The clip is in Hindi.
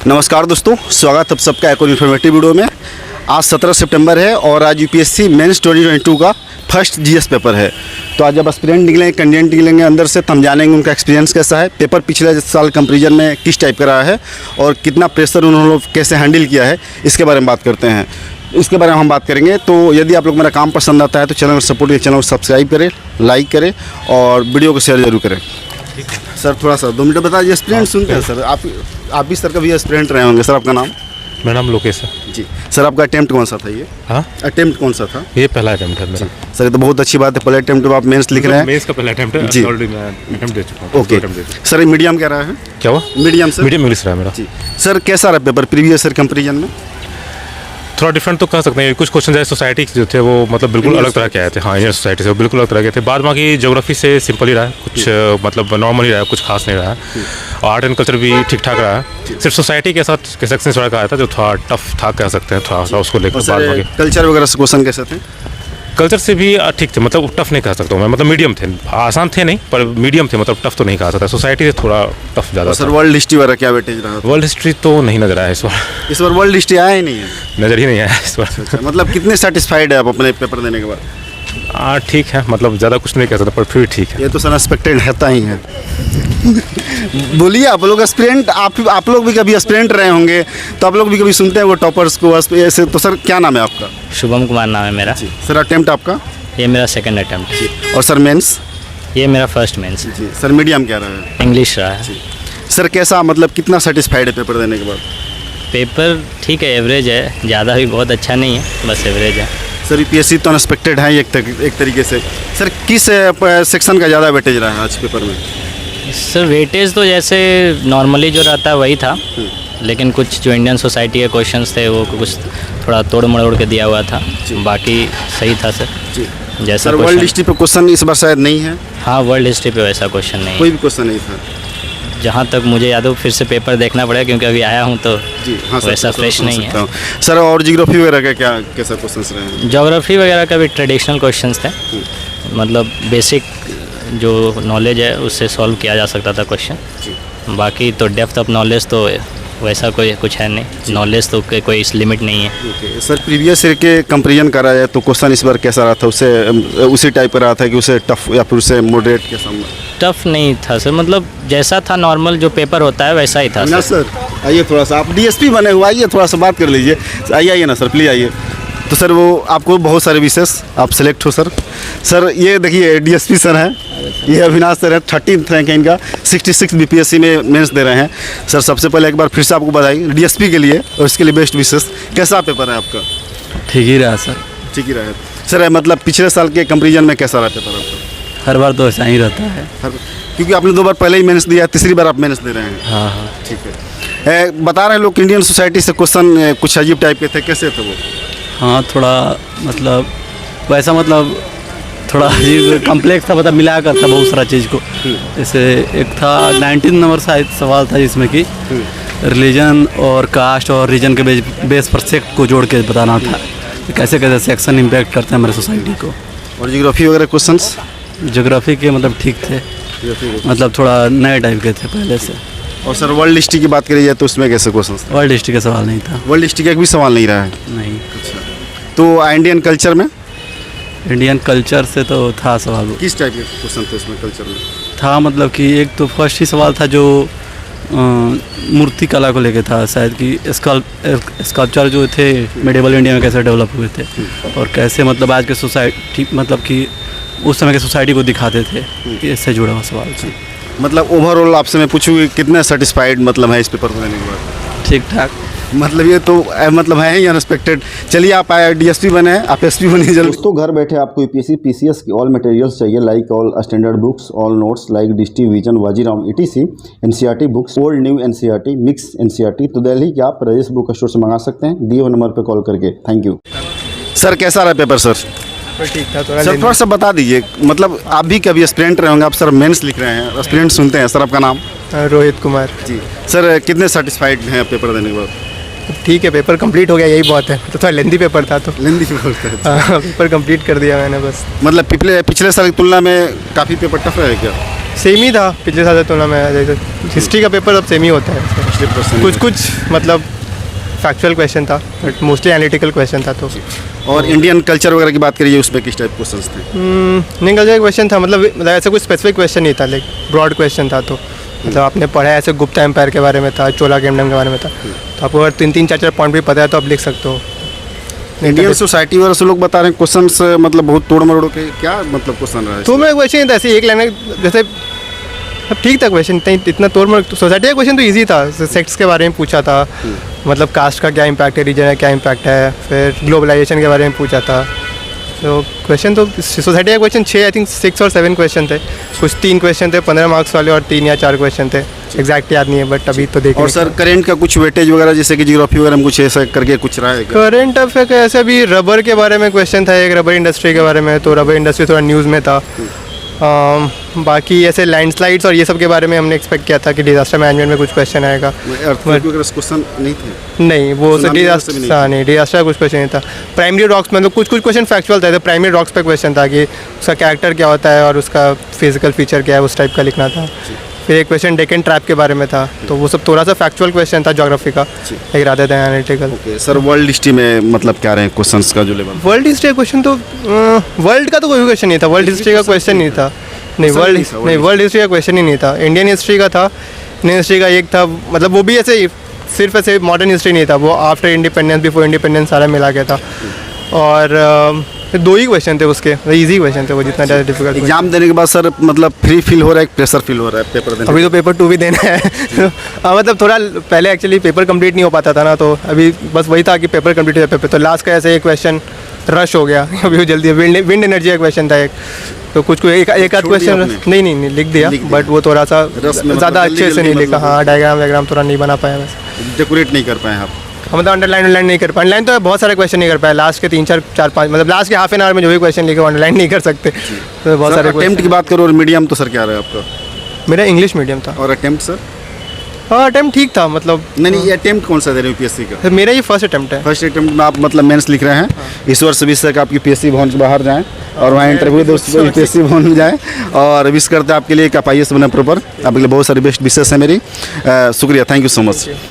नमस्कार दोस्तों, स्वागत है सबका एक और इन्फॉर्मेटिव वीडियो में। आज 17 सितंबर है और आज यूपीएससी मेंस 2022 का फर्स्ट जीएस पेपर है। तो आज जब एस्पिरेंट निकलेंगे, कैंडिडेट निकलेंगे अंदर से, तो हम जानेंगे उनका एक्सपीरियंस कैसा है, पेपर पिछले साल कंपेरिजन में किस टाइप का रहा है और कितना प्रेशर उन्होंने कैसे हैंडल किया है, इसके बारे में बात करते हैं। इसके बारे में हम बात करेंगे। तो यदि आप लोग मेरा काम पसंद आता है तो चैनल को सपोर्ट करें, चैनल को सब्सक्राइब करें, लाइक करें और वीडियो को शेयर जरूर करें। सर थोड़ा सा 2 मिनट बता दीजिए, एस्पिरेंट सुनते हैं सर, आप भी सर कभी एस्पिरेंट रहे होंगे। सर आपका नाम? मेरा नाम लोकेश है जी। सर आपका अटेम्प्ट कौन सा था ये? हाँ, अटेम्प्ट कौन सा था? ये पहला अटेम्प्ट है मेरा। सर ये तो बहुत अच्छी बात है, पहले अटेम्प्ट आप मेंस लिख रहे हैं। मेंस का पहला अटेम्प्ट है जी। ऑलरेडी मैं अटेम्प्ट दे चुका हूं। ओके सर, ये मीडियम क्या रहा है? क्या हुआ? Medium sir. मीडियम इंग्लिश रहा मेरा जी सर, कैसा रहा पेपर प्रीवियस ईयर कंपेरिजन में? थोड़ा डिफरेंट तो कह सकते हैं। कुछ क्वेश्चन जैसे सोसाइटी जो थे वो मतलब बिल्कुल अलग तरह के आए थे। हाँ, इंडियन सोसाइटी से वो बिल्कुल अलग तरह के थे। बाद बाकी ज्योग्राफी से सिंपल ही रहा है, कुछ मतलब नॉर्मल ही रहा है, कुछ खास नहीं रहा है। और आर्ट एंड कल्चर भी ठीक ठाक रहा है। सिर्फ सोसाइटी के साथ सेक्शन थोड़ा का आया था जो थोड़ा टफ था कह सकते हैं, थोड़ा सा उसको लेकर। बाद बाकी कल्चर वगैरह से क्वेश्चन कैसे थे? कल्चर से भी ठीक थे, मतलब टफ नहीं कह सकता हूँ मैं, मतलब मीडियम थे, आसान थे नहीं पर मीडियम थे, मतलब टफ तो नहीं कहा सकता। सोसाइटी से थोड़ा टफ ज़्यादा। सर वर्ल्ड हिस्ट्री वगैरह क्या वेटेज रहा? वर्ल्ड हिस्ट्री तो नहीं नजर आया इस बार। इस बार वर्ल्ड हिस्ट्री आया ही नहीं है, नज़र ही नहीं आया इस बार। मतलब कितने सेटिस्फाइड है आप अपने पेपर देने के बाद? हाँ ठीक है, मतलब ज़्यादा कुछ नहीं कह सकता पर फिर ठीक है। ये तो सर अनएक्सपेक्टेड रहता ही है। बोलिए, आप लोग एस्पिरेंट, आप लोग भी कभी एस्पिरेंट रहे होंगे तो आप लोग भी कभी सुनते हैं वो टॉपर्स को ऐसे। तो सर क्या नाम है आपका? शुभम कुमार नाम है मेरा। जी सर, अटेम्प्ट आपका? ये मेरा सेकंड अटेम्प्ट। और सर मेंस? ये मेरा फर्स्ट मेंस। जी सर, मीडियम क्या रहा है? इंग्लिश रहा है। सर कैसा, मतलब कितना सेटिस्फाइड है पेपर देने के बाद? पेपर ठीक है, एवरेज है, ज़्यादा भी बहुत अच्छा नहीं है, बस एवरेज है। सर यूपीएससी तो अनएक्सपेक्टेड है एक तरीके से। सर किस सेक्शन का ज़्यादा वेटेज रहा है आज पेपर में? सर वेटेज तो जैसे नॉर्मली जो रहता है वही था, लेकिन कुछ जो इंडियन सोसाइटी के क्वेश्चंस थे वो कुछ थोड़ा तोड़ मरोड़ के दिया हुआ था, बाकी सही था सर। जी जैसा सर वर्ल्ड हिस्ट्री पे क्वेश्चन इस बार शायद नहीं है? हाँ, वर्ल्ड हिस्ट्री पे वैसा क्वेश्चन नहीं कोई है, भी क्वेश्चन नहीं था जहाँ तक मुझे याद हो। फिर से पेपर देखना पड़ेगा क्योंकि अभी आया हूँ तो जी। हाँ सर, वैसा फ्रेश नहीं है। सर और जियोग्राफी वगैरह का क्या कैसा क्वेश्चंस रहे हैं? ज्योग्राफी वगैरह का भी ट्रेडिशनल क्वेश्चंस थे, मतलब बेसिक जो नॉलेज है उससे सॉल्व किया जा सकता था क्वेश्चन। बाकी तो डेप्थ ऑफ नॉलेज तो वैसा कोई कुछ है नहीं, नॉलेज तो कोई इस लिमिट नहीं है। ओके सर, प्रीवियस ईयर के कंपेरिजन करा जाए तो क्वेश्चन इस बार कैसा रहा था? उसी टाइप का रहा था कि उसे टफ या फिर उसे मॉडरेट कैसा? टफ नहीं था सर, मतलब जैसा था नॉर्मल जो पेपर होता है वैसा ही था ना सर। आइए थोड़ा सा, आप डीएसपी बने हुए, आइए थोड़ा सा बात कर लीजिए। आइए ना सर, प्लीज़ आइए। तो सर वो आपको बहुत सारे विशेष आप सेलेक्ट हो सर। सर ये देखिए डीएसपी सर हैं, ये अविनाश सर हैं, 13th रैंक है इनका, 66 बीपीएससी में मेंस दे रहे हैं। सर सबसे पहले एक बार फिर से आपको बधाई डीएसपी के लिए और इसके लिए बेस्ट विशेष। कैसा पेपर है आपका? ठीक ही रहा सर। ठीक ही रहा है सर। मतलब पिछले साल के कंपेरिजन में कैसा रहा पेपर आपका? हर बार तो ऐसा ही रहता है। क्योंकि आपने 2 बार पहले ही मेंस दिया, तीसरी बार आप मेंस दे रहे हैं। हाँ हाँ ठीक है। बता रहे हैं लोग इंडियन सोसाइटी से क्वेश्चन कुछ अजीब टाइप के थे, कैसे थे वो? हाँ, थोड़ा मतलब वैसा, मतलब थोड़ा अजीब कम्प्लेक्स था, मतलब मिला कर था बहुत सारा चीज़ को। जैसे एक था 19 नंबर शायद सवाल था जिसमें कि रिलीजन और कास्ट और रीजन के बेस पर सेक्ट को जोड़ के बताना था, तो कैसे कैसे सेक्शन इम्पैक्ट करते हैं हमारे सोसाइटी को। और जियोग्राफी वगैरह क्वेश्चंस? ज्योग्राफी के मतलब ठीक थे, मतलब थोड़ा नए टाइप के थे पहले से। और सर वर्ल्ड हिस्ट्री की बात करी जाए तो उसमें कैसे क्वेश्चन? वर्ल्ड हिस्ट्री का सवाल नहीं था। वर्ल्ड हिस्ट्री का एक भी सवाल नहीं रहा है? नहीं। तो इंडियन कल्चर में? इंडियन कल्चर से तो था सवाल। किस टाइप के क्वेश्चन थे उसमें कल्चर में? था मतलब कि एक तो फर्स्ट ही सवाल था जो मूर्ति कला को लेके था, शायद कि स्कल्पचर जो थे मेडिवल इंडिया में कैसे डेवलप हुए थे और कैसे मतलब आज के सोसाइटी, मतलब कि उस समय के सोसाइटी को दिखाते थे, इससे जुड़ा हुआ सवाल था। मतलब ओवरऑल आपसे मैं पूछूँ कितने सेटिस्फाइड मतलब है इस पेपर को देने के बाद? ठीक ठाक। मतलब ये तो मतलब है ही अनएक्सपेक्टेड। चलिए आप डीएसपी बने हैं, आप एसपी बनिए जल्दी। दोस्तों घर बैठे आपको यूपीएससी पीसीएस की ऑल मटेरियल्स चाहिए, like all standard books, all notes like Drishti Vision, Vajiram etc, NCERT books, old new NCERT, mix NCERT, तो दिल्ली के आप राजेश बुक स्टोर से मंगा सकते हैं, दिए हुए नंबर पर कॉल करके। Thank you. सर कैसा रहा पेपर? सर ठीक था। सर थोड़ा सा बता दीजिए, मतलब आप भी कभी एस्पिरेंट रहे होंगे, आप सर मेंस लिख रहे हैं, एस्पिरेंट सुनते हैं। सर आपका नाम? रोहित कुमार जी। सर कितने सेटिस्फाइड हैं पेपर देने के बाद? ठीक है, पेपर कंप्लीट हो गया, यही बहुत है। तो थोड़ा लेंदी पेपर था, तो लेंदी पेपर था। हाँ, पेपर कंप्लीट कर दिया मैंने बस। मतलब पिछले साल की तुलना में काफ़ी पेपर टफ रहे क्या? सेम ही था पिछले साल की तुलना में। हिस्ट्री का पेपर अब सेम ही होता है, कुछ मतलब फैक्चुअल क्वेश्चन था बट मोस्टली एनालिटिकल क्वेश्चन था। तो और इंडियन कल्चर वगैरह की बात करिए, उसमें किस टाइप क्वेश्चन थे? नहीं, कल्चर क्वेश्चन था, मतलब ऐसा कुछ स्पेसिफिक क्वेश्चन नहीं था, लाइक ब्रॉड क्वेश्चन था। तो मतलब आपने पढ़ा है ऐसे गुप्ता एम्पायर के बारे में था, चोला किंगडम के बारे में था, तो आपको अगर 3-4 पॉइंट भी पता है तो आप लिख सकते हो। इंडियन सोसाइटी वगैरह से लोग बता रहे हैं क्वेश्चंस मतलब बहुत तोड़ मरोड़ के, क्या मतलब क्वेश्चन रहा है? तो मैं क्वेश्चन था ऐसे एक लाइन जैसे, अब ठीक था क्वेश्चन, इतना तोड़ मरोड़। सोसाइटी का क्वेश्चन तो इजी था, सेक्ट्स के बारे में पूछा था, मतलब कास्ट का क्या इम्पैक्ट है, रीजन का क्या इम्पैक्ट है, फिर ग्लोबलाइजेशन के बारे में पूछा था। तो क्वेश्चन तो सोसाइटी का क्वेश्चन 6 आई थिंक 6 और 7 क्वेश्चन थे, कुछ 3 क्वेश्चन थे 15 मार्क्स वाले और 3 या 4 क्वेश्चन थे, एग्जैक्ट याद नहीं है बट अभी तो देखिए। और सर करेंट का कुछ वेटेज वगैरह जैसे कि जियोग्राफी वगैरह में कुछ ऐसा करके कुछ रहा है क्या? करंट अफेयर का ऐसे भी रबर के बारे में क्वेश्चन था, एक रबर इंडस्ट्री के बारे में, तो रबर इंडस्ट्री थोड़ा न्यूज़ में था। बाकी ऐसे लैंडस्लाइड्स और ये सब के बारे में हमने एक्सपेक्ट किया था कि डिजास्टर मैनेजमेंट में कुछ क्वेश्चन आएगा। अर्थक्वेक वगैरह क्वेश्चन नहीं थे? नहीं, वो सुनामी डिजास्टर वगैरह से भी हाँ नहीं, डिजास्टर का कुछ क्वेश्चन नहीं था। प्राइमरी रॉक्स मतलब कुछ क्वेश्चन फैक्चुअल था, तो प्राइमरी रॉक्स पे क्वेश्चन था कि उसका कैरेक्टर क्या होता है और उसका फिजिकल फीचर क्या है, उस टाइप का लिखना था। फिर एक क्वेश्चन डेक्कन ट्रैप के बारे में था, तो वो सब थोड़ा सा फैक्चुअल क्वेश्चन था ज्योग्राफी का, एक राधे थे analytical. Okay sir, world history में मतलब क्या रहे क्वेश्चंस का जो लेवल? वर्ल्ड हिस्ट्री का क्वेश्चन तो वर्ल्ड का तो कोई भी क्वेश्चन नहीं था, वर्ल्ड हिस्ट्री का क्वेश्चन नहीं था। नहीं, वर्ल्ड हिस्ट्री का क्वेश्चन ही नहीं था। इंडियन हिस्ट्री का था, इंडियन हिस्ट्री का एक था, मतलब वो भी ऐसे सिर्फ ऐसे मॉडर्न हिस्ट्री नहीं था, वो आफ्टर इंडिपेंडेंस बिफोर इंडिपेंडेंस सारा मिला के था। और 2 ही क्वेश्चन थे उसके, इजी क्वेश्चन थे वो, जितना ज़्यादा डिफिकल्ट। एग्जाम देने के बाद सर मतलब फ्री फील हो रहा है, प्रेशर फील हो रहा है पेपर देने? अभी तो पेपर 2 भी देना है। मतलब थोड़ा पहले एक्चुअली पेपर कंप्लीट नहीं हो पाता था ना, तो अभी बस वही था कि पेपर कंप्लीट हो जाए पेपर, तो लास्ट का ऐसे एक क्वेश्चन रश हो गया। अभी वो जल्दी विंड एनर्जी का क्वेश्चन था एक, तो कुछ एक आध क्वेश्चन नहीं लिख दिया, बट वो थोड़ा सा ज़्यादा अच्छे से नहीं लिखा। हाँ, डायग्राम थोड़ा नहीं बना पाया, बस डेकोरेट नहीं कर पाए आप? मतलब अंडरलाइन नहीं कर पाए। अंडरलाइन तो बहुत सारे क्वेश्चन नहीं कर पाए, लास्ट के 3-4-5 मतलब लास्ट के हाफ एन आवर में जो भी क्वेश्चन लिखे अंडरलाइन नहीं कर सकते, तो बहुत सारे अटेम्प्ट की बात करो, और मीडियम तो सर क्या रहा है आपका? मेरा इंग्लिश मीडियम था। और अटेम्प्ट सर? हाँ, अटेम्प्ट ठीक था, मतलब नहीं, ये अटेम्प्ट कौन सा दे रहे हैं यूपीएससी का? मेरा ये फर्स्ट अटेम्प्ट है। फर्स्ट अटेम्प्ट में आप मतलब मेंस लिख रहे हैं। इस वर्ष 20 तक आपकी पीएससी भवन से बाहर जाएं और वहाँ इंटरव्यू दोस्तों यूपीएससी भवन में जाएं, और विश करते हैं आपके लिए एक IAS बने प्रॉपर। आपके लिए बहुत सारी बेस्ट विशेष है मेरी। शुक्रिया, थैंक यू सो मच।